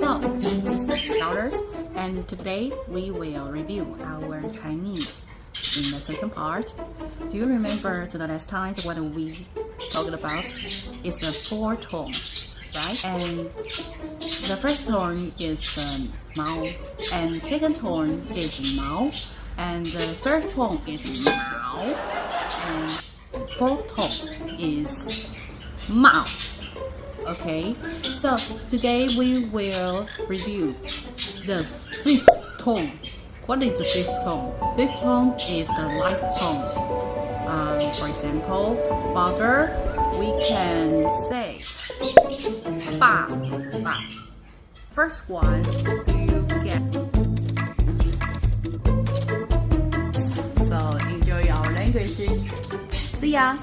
So, this is scholars, and today we will review our Chinese in the second part. Do you remember the last time what we talked about? It's the four tones, right? And the first tone is Mao, and second tone is Mao, and the third tone is Mao, and fourth tone is Mao. Okay, so today we will review the fifth tone. What is the fifth tone? Fifth tone is the light tone. For example, father, we can say ba, ba. First one, do you get? So enjoy our language. See ya.